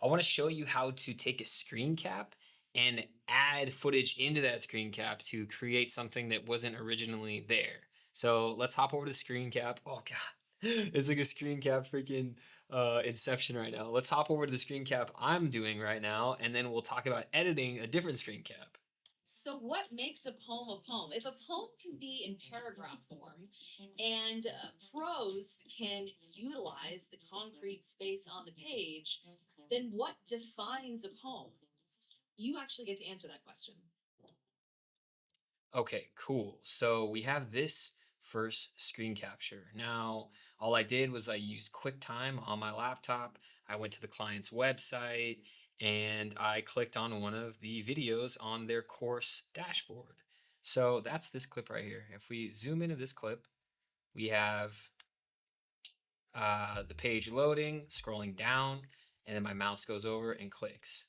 I want to show you how to take a screen cap and add footage into that screen cap to create something that wasn't originally there. So let's hop over to the screen cap. Oh God, it's like a screen cap freaking inception right now. Let's hop over to the screen cap I'm doing right now, and then we'll talk about editing a different screen cap. So, what makes a poem? If a poem can be in paragraph form and prose can utilize the concrete space on the page, then what defines a poem? You actually get to answer that question. Okay, cool. So we have this first screen capture. Now, all I did was I used QuickTime on my laptop. I went to the client's website and I clicked on one of the videos on their course dashboard. So that's this clip right here. If we zoom into this clip, we have the page loading, scrolling down, and then my mouse goes over and clicks.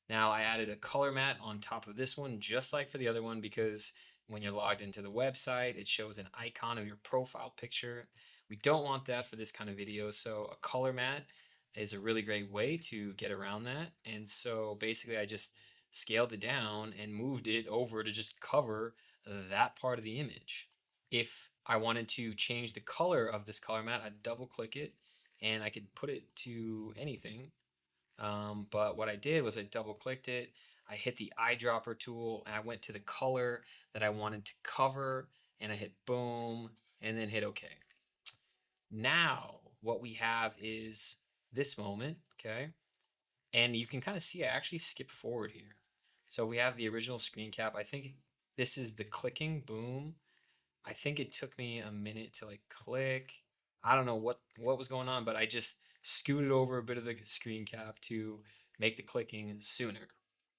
Now I added a color mat on top of this one, just like for the other one, because when you're logged into the website, it shows an icon of your profile picture. We don't want that for this kind of video, so a color mat is a really great way to get around that. And so basically I just scaled it down and moved it over to just cover that part of the image. If I wanted to change the color of this color mat, I'd double click it and I could put it to anything. But what I did was I double clicked it, I hit the eyedropper tool, and I went to the color that I wanted to cover, and I hit boom, and then hit OK. Now, what we have is this moment, okay? And you can kind of see I actually skip forward here. So we have the original screen cap. I think this is the clicking, boom. I think it took me a minute to like click. I don't know what was going on, but I just scooted over a bit of the screen cap to make the clicking sooner.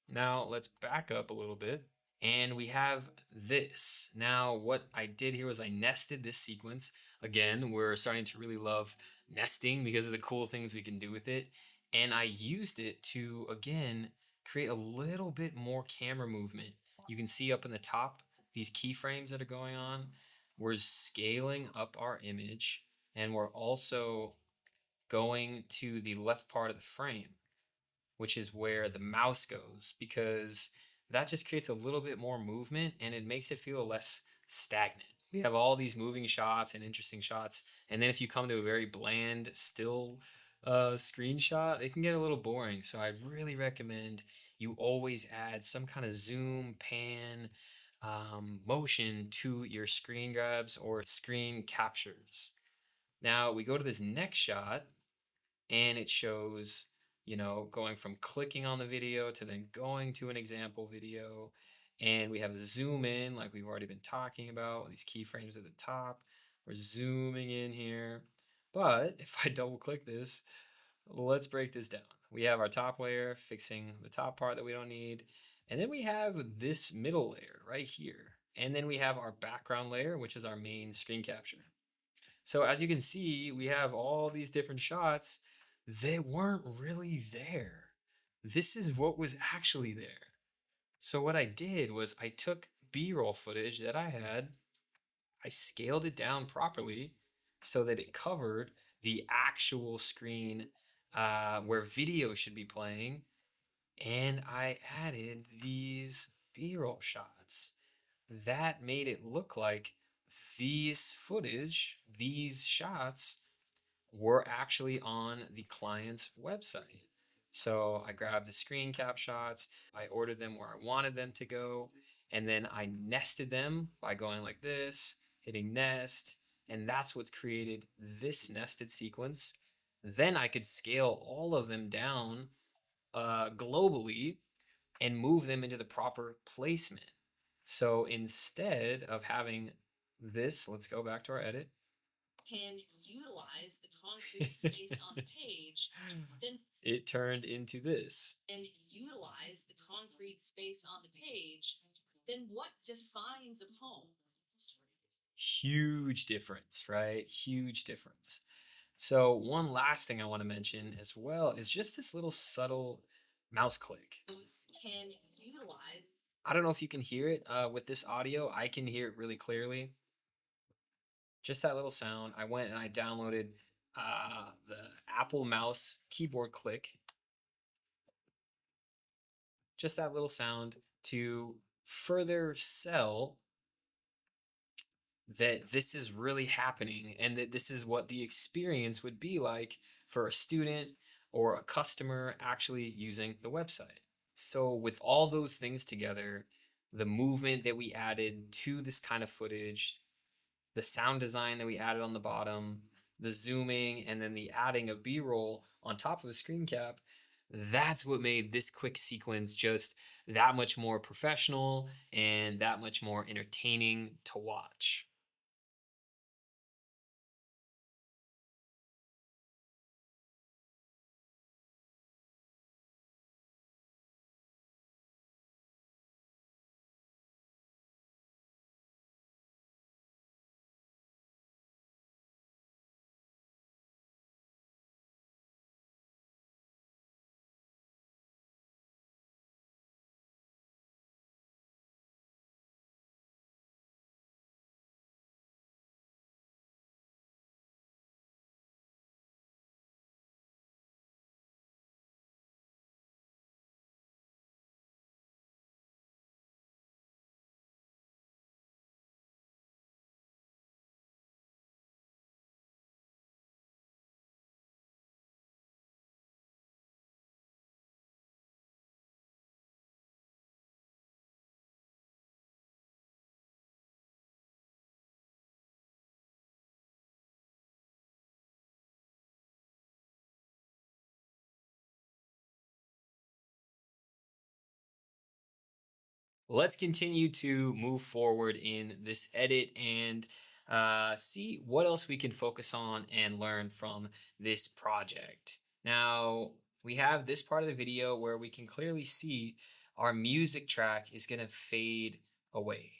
Now let's back up a little bit and we have this. Now what I did here was I nested this sequence. Again, we're starting to really love nesting because of the cool things we can do with it. And I used it to, again, create a little bit more camera movement. You can see up in the top these keyframes that are going on. We're scaling up our image and we're also going to the left part of the frame, which is where the mouse goes, because that just creates a little bit more movement and it makes it feel less stagnant. We have all these moving shots and interesting shots, and then if you come to a very bland, still screenshot, it can get a little boring. So I really recommend you always add some kind of zoom, pan, motion to your screen grabs or screen captures. Now we go to this next shot and it shows, going from clicking on the video to then going to an example video. And we have a zoom in, like we've already been talking about, these keyframes at the top. We're zooming in here. But if I double click this, let's break this down. We have our top layer fixing the top part that we don't need. And then we have this middle layer right here. And then we have our background layer, which is our main screen capture. So as you can see, we have all these different shots. They weren't really there. This is what was actually there. So what I did was I took B-roll footage that I had, I scaled it down properly so that it covered the actual screen where video should be playing, and I added these B-roll shots. That made it look like these shots were actually on the client's website. So I grabbed the screen cap shots, I ordered them where I wanted them to go, and then I nested them by going like this, hitting nest, and that's what created this nested sequence. Then I could scale all of them down globally and move them into the proper placement. So instead of having this, let's go back to our edit. Can utilize the concrete space on the page, then It turned into this. and utilize the concrete space on the page, then what defines a poem? Huge difference, right? Huge difference. So one last thing I want to mention as well is just this little subtle mouse click. Those can utilize. I don't know if you can hear it with this audio. I can hear it really clearly. Just that little sound. I went and I downloaded the Apple Mouse keyboard click, just that little sound to further sell that this is really happening and that this is what the experience would be like for a student or a customer actually using the website. So, with all those things together, the movement that we added to this kind of footage, the sound design that we added on the bottom, the zooming, and then the adding of B roll on top of a screen cap, that's what made this quick sequence just that much more professional and that much more entertaining to watch. Let's continue to move forward in this edit and see what else we can focus on and learn from this project. Now, we have this part of the video where we can clearly see our music track is going to fade away.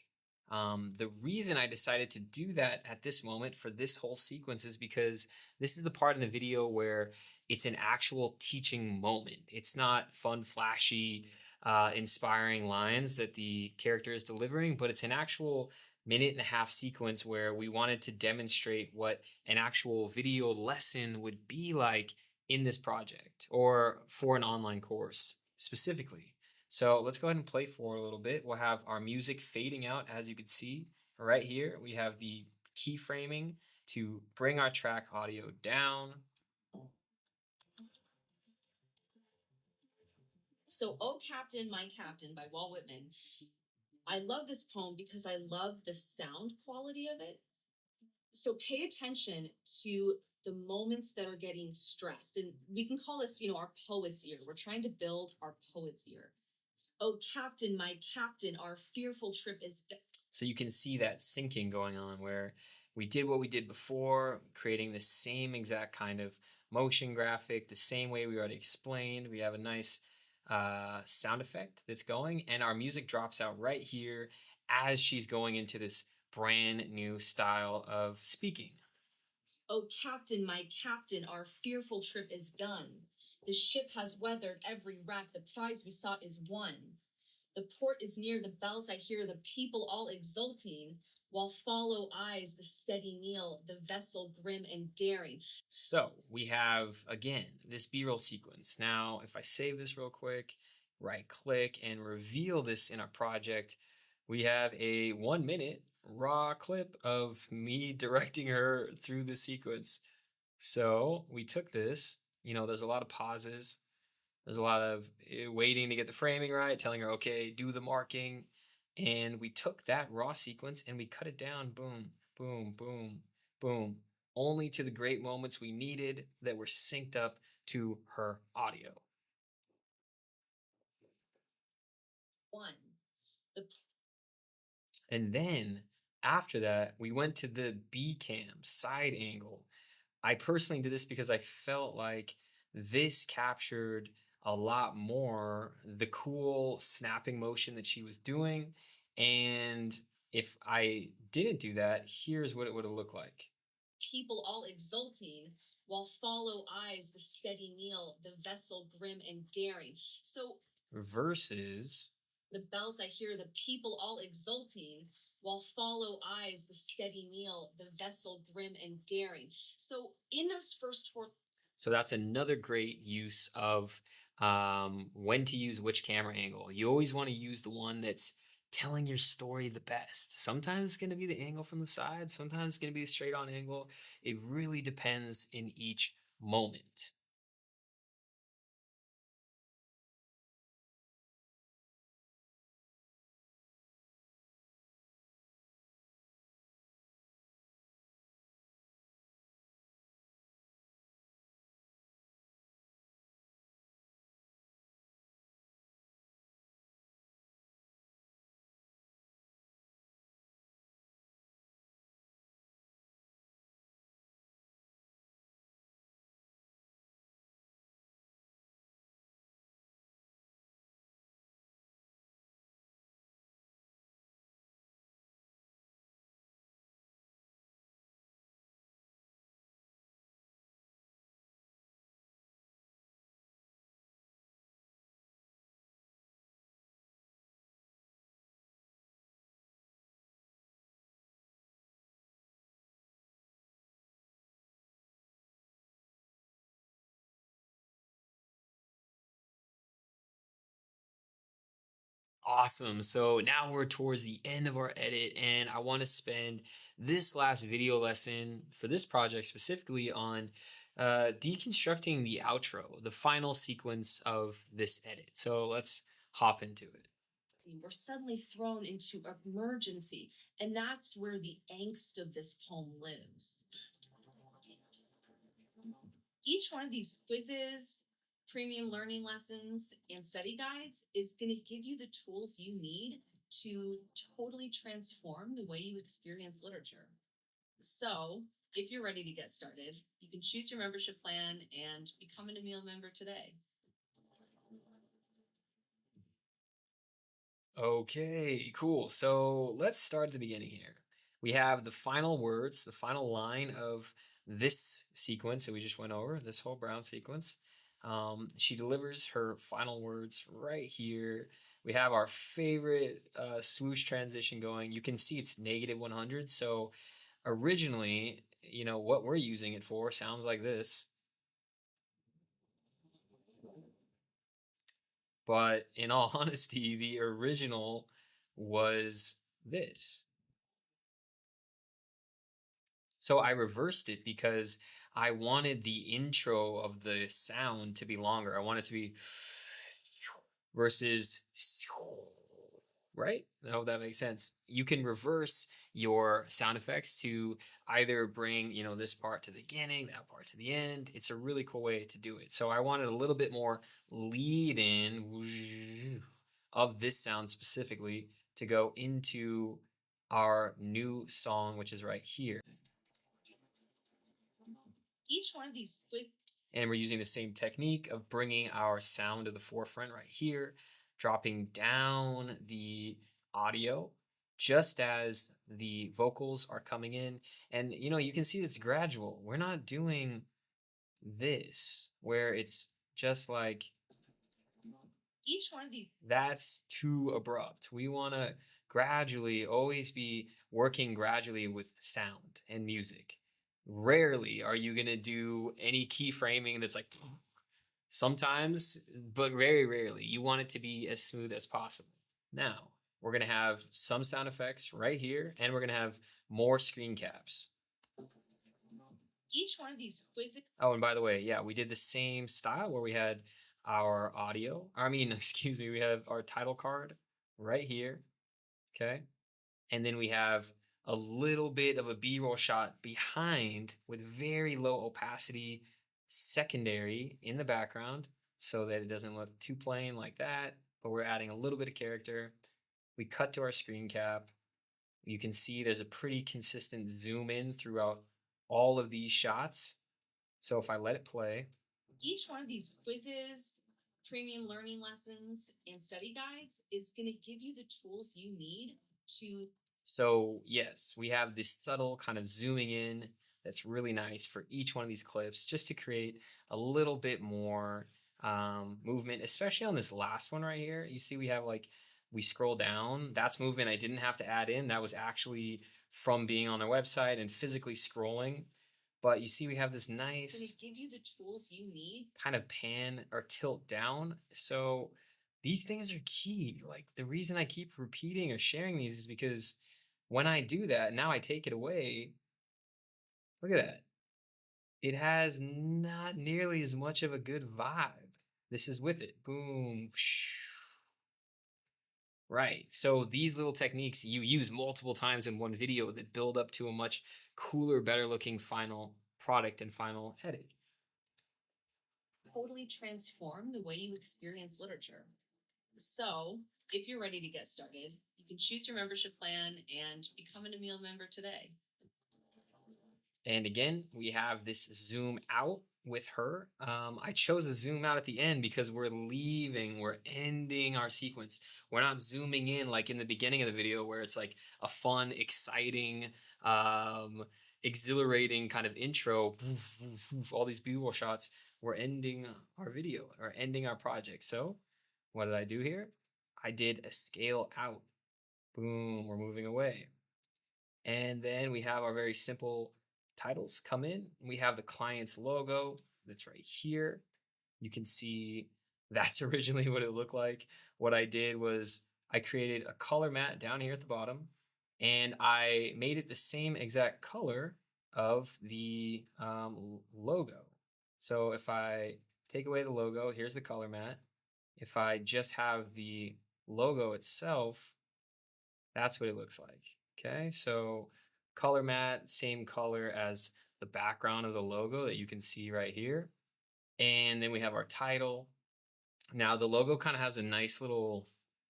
The reason I decided to do that at this moment for this whole sequence is because this is the part in the video where it's an actual teaching moment. It's not fun, flashy, inspiring lines that the character is delivering, but it's an actual minute and a half sequence where we wanted to demonstrate what an actual video lesson would be like in this project or for an online course specifically. So let's go ahead and play for a little bit. We'll have our music fading out, as you can see right here. We have the keyframing to bring our track audio down. So, "Oh Captain, My Captain" by Walt Whitman. I love this poem because I love the sound quality of it. So pay attention to the moments that are getting stressed. And we can call this, our poet's ear. We're trying to build our poet's ear. "Oh Captain, my Captain, our fearful trip is So you can see that syncing going on where we did what we did before, creating the same exact kind of motion graphic, the same way we already explained. We have a nice sound effect that's going, and our music drops out right here as she's going into this brand new style of speaking. Oh Captain, my Captain, our fearful trip is done. The ship has weathered every wreck. The prize we sought is won. The port is near, the bells I hear, the people all exulting, while follow eyes the steady meal, the vessel grim and daring." So we have, again, this B-roll sequence. Now, if I save this real quick, right click and reveal this in our project, we have a 1 minute raw clip of me directing her through the sequence. So we took this, there's a lot of pauses. There's a lot of waiting to get the framing right, telling her, okay, do the marking. And we took that raw sequence and we cut it down, boom, boom, boom, boom, only to the great moments we needed that were synced up to her audio. One. The And then after that, we went to the B cam side angle. I personally did this because I felt like this captured a lot more the cool snapping motion that she was doing. And if I didn't do that, here's what it would have looked like. people all exulting, while follow eyes the steady meal, the vessel grim and daring. So Versus the bells I hear, the people all exulting, while follow eyes the steady meal, the vessel grim and daring. So in those first four. So that's another great use of when to use which camera angle. You always want to use the one that's telling your story the best. Sometimes it's going to be the angle from the side, sometimes it's going to be a straight on angle. It really depends in each moment. Awesome. So now we're towards the end of our edit, and I want to spend this last video lesson for this project specifically on deconstructing the outro, the final sequence of this edit. So let's hop into it. We're suddenly thrown into emergency, and that's where the angst of this poem lives. Each one of these quizzes, premium learning lessons, and study guides is going to give you the tools you need to totally transform the way you experience literature. So, if you're ready to get started, you can choose your membership plan and become an Emil member today. Okay, cool. So let's start at the beginning here. We have the final words, the final line of this sequence that we just went over, this whole Brown sequence. She delivers her final words right here. We have our favorite swoosh transition going. You can see it's negative 100. So originally, what we're using it for sounds like this. But in all honesty, the original was this. So I reversed it because I wanted the intro of the sound to be longer. I want it to be versus right? I hope that makes sense. You can reverse your sound effects to either bring, this part to the beginning, that part to the end. It's a really cool way to do it. So I wanted a little bit more lead in of this sound specifically to go into our new song, which is right here. Each one of these and we're using the same technique of bringing our sound to the forefront right here, dropping down the audio just as the vocals are coming in. And you can see it's gradual. We're not doing this where it's just like each one of these that's too abrupt. We want to gradually always be working gradually with sound and music. Rarely are you going to do any keyframing that's like sometimes, but very rarely. You want it to be as smooth as possible. Now, we're going to have some sound effects right here, and we're going to have more screen caps. Each one of these quizzes. Oh, and by the way, yeah, we did the same style where we had our audio. I mean, excuse me, we have our title card right here. Okay. And then we have a little bit of a B-roll shot behind with very low opacity secondary in the background so that it doesn't look too plain like that, but we're adding a little bit of character. We cut to our screen cap. You can see there's a pretty consistent zoom in throughout all of these shots. So if I let it play. Each one of these quizzes, premium learning lessons, and study guides is going to give you the tools you need to. So yes, we have this subtle kind of zooming in that's really nice for each one of these clips just to create a little bit more movement, especially on this last one right here. You see we have we scroll down. That's movement I didn't have to add in. That was actually from being on their website and physically scrolling. But you see we have this It's gonna nice give you the tools you need. kind of pan or tilt down. So these things are key. Like the reason I keep repeating or sharing these is because when I do that, now I take it away. Look at that. It has not nearly as much of a good vibe. This is with it. Boom. Right. So these little techniques you use multiple times in one video that build up to a much cooler, better looking final product and final edit. Totally transform the way you experience literature. So, if you're ready to get started, you can choose your membership plan and become an Emil member today. And again, we have this zoom out with her. I chose a zoom out at the end because we're ending our sequence. We're not zooming in like in the beginning of the video where it's like a fun, exciting, exhilarating kind of intro, all these B-roll shots. We're ending our video or ending our project. So what did I do here? I did a scale out. Boom, we're moving away. And then we have our very simple titles come in. We have the client's logo that's right here. You can see that's originally what it looked like. What I did was I created a color mat down here at the bottom and I made it the same exact color of the logo. So if I take away the logo, here's the color mat. If I just have the logo itself, that's what it looks like. Okay, so color mat, same color as the background of the logo that you can see right here. And then we have our title. Now the logo kind of has a nice little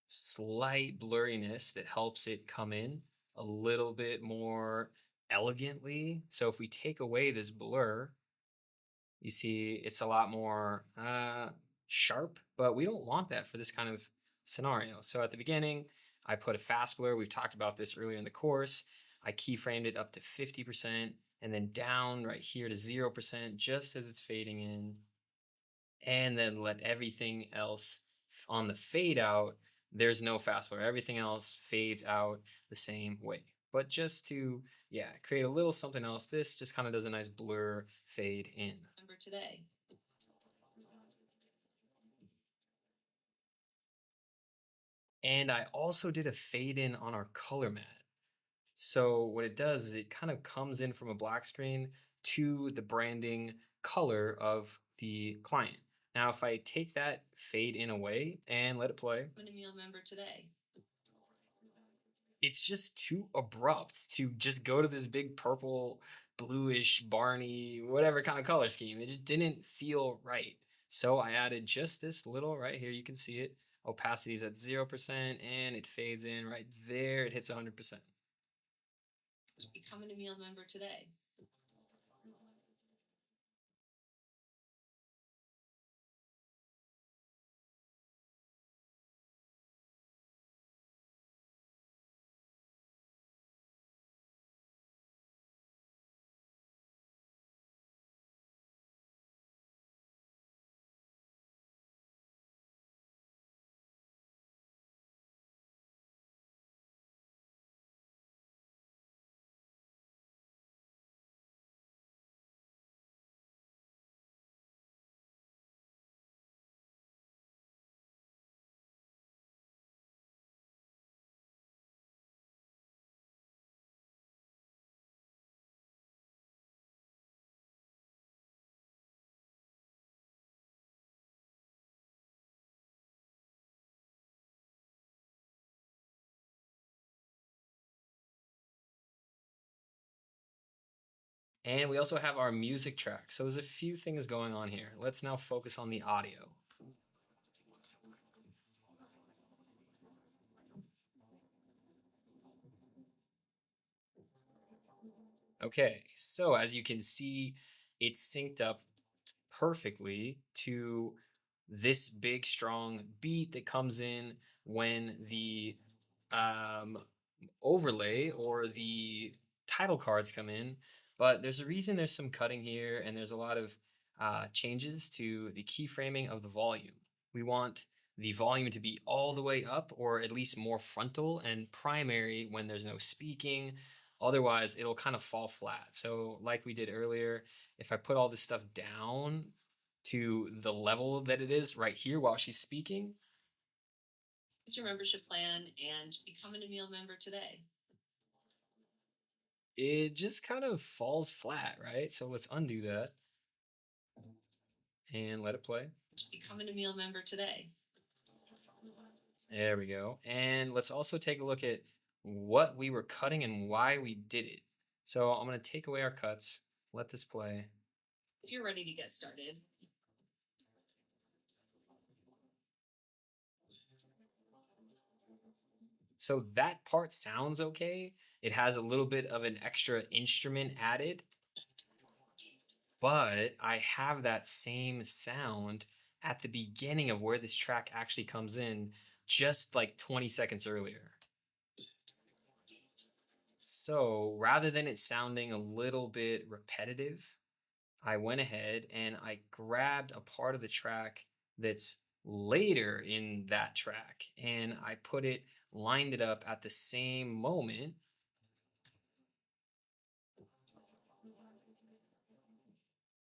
slight blurriness that helps it come in a little bit more elegantly. So if we take away this blur, you see it's a lot more sharp, but we don't want that for this kind of scenario. So at the beginning, I put a fast blur. We've talked about this earlier in the course. I keyframed it up to 50% and then down right here to 0% just as it's fading in. And then let everything else on the fade out, there's no fast blur. Everything else fades out the same way. But just to, yeah, create a little something else, this just kind of does a nice blur fade in. Remember today. And I also did a fade in on our color mat. So what it does is it kind of comes in from a black screen to the branding color of the client. Now, if I take that fade in away and let it play, I'm an Emil member today. it's just too abrupt to just go to this big purple, bluish, Barney, whatever kind of color scheme. It just didn't feel right. So I added just this little right here. You can see it. Opacity is at 0% and it fades in right there. It hits 100%. Become an Emil member today. And we also have our music track. So there's a few things going on here. Let's now focus on the audio. Okay, so as you can see, it's synced up perfectly to this big strong beat that comes in when the um, overlay or the title cards come in. But there's a reason there's some cutting here and there's a lot of changes to the keyframing of the volume. We want the volume to be all the way up or at least more frontal and primary when there's no speaking. Otherwise, it'll kind of fall flat. So, like we did earlier, if I put all this stuff down to the level that it is right here while she's speaking, Use your membership plan and become a meal member today. it just kind of falls flat, right? So let's undo that and let it play. Become a meal member today. There we go. And let's also take a look at what we were cutting and why we did it. So I'm going to take away our cuts, let this play. If you're ready to get started, So that part sounds okay. It has a little bit of an extra instrument added, but I have that same sound at the beginning of where this track actually comes in, just like 20 seconds earlier. So rather than it sounding a little bit repetitive, I went ahead and I grabbed a part of the track that's later in that track and I put it, lined it up at the same moment,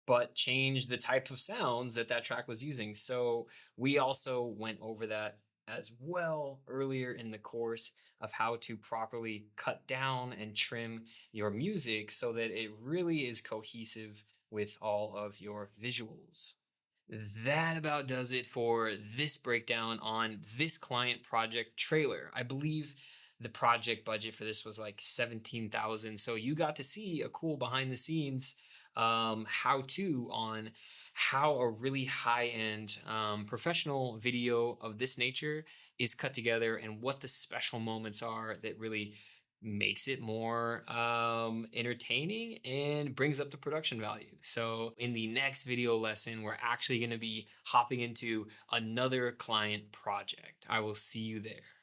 but changed the type of sounds that that track was using. So we also went over that as well earlier in the course of how to properly cut down and trim your music so that it really is cohesive with all of your visuals. That about does it for this breakdown on this client project trailer. I believe the project budget for this was like 17,000. So you got to see a cool behind the scenes how to on how a really high end professional video of this nature is cut together and what the special moments are that really makes it more entertaining and brings up the production value. So in the next video lesson, we're actually going to be hopping into another client project. I will see you there.